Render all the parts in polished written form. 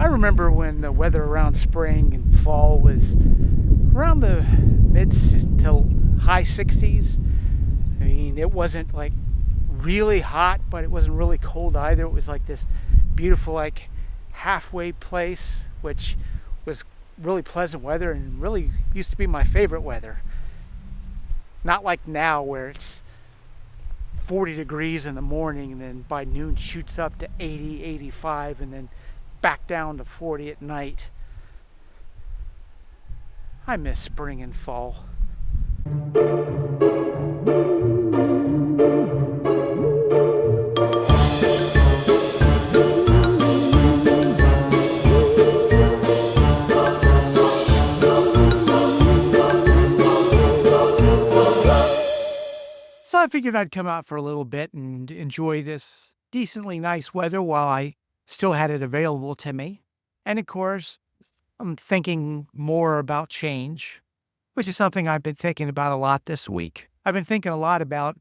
I remember when the weather around spring and fall was around the mid to high 60s. I mean, it wasn't like really hot, but it wasn't really cold either. It was like this beautiful, like halfway place, which was really pleasant weather and really used to be my favorite weather. Not like now where it's 40 degrees in the morning and then by noon shoots up to 80, 85, and then back down to 40 at night. I miss spring and fall. So I figured I'd come out for a little bit and enjoy this decently nice weather while I still had it available to me. And of course, I'm thinking more about change, which is something I've been thinking about a lot this week. I've been thinking a lot about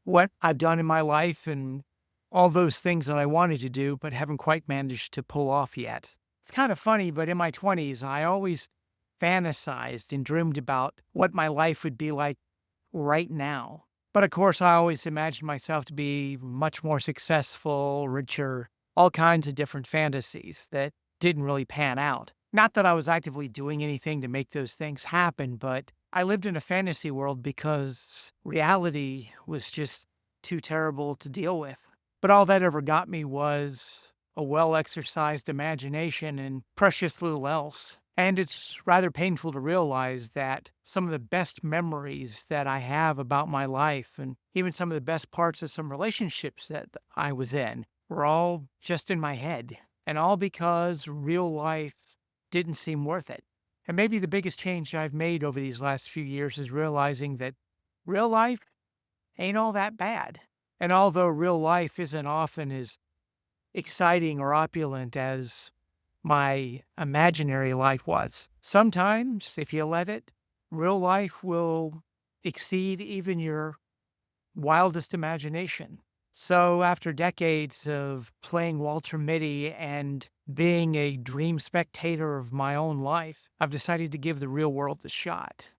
what I've done in my life and all those things that I wanted to do, but haven't quite managed to pull off yet. It's kind of funny, but in my 20s, I always fantasized and dreamed about what my life would be like right now. But of course, I always imagined myself to be much more successful, richer, all kinds of different fantasies that didn't really pan out. Not that I was actively doing anything to make those things happen, but I lived in a fantasy world because reality was just too terrible to deal with. But all that ever got me was a well exercised imagination and precious little else. And it's rather painful to realize that some of the best memories that I have about my life and even some of the best parts of some relationships that I was in were all just in my head. And all because real life didn't seem worth it. And maybe the biggest change I've made over these last few years is realizing that real life ain't all that bad. And although real life isn't often as exciting or opulent as my imaginary life was, sometimes, if you let it, real life will exceed even your wildest imagination. So, after decades of playing Walter Mitty and being a dream spectator of my own life, I've decided to give the real world a shot.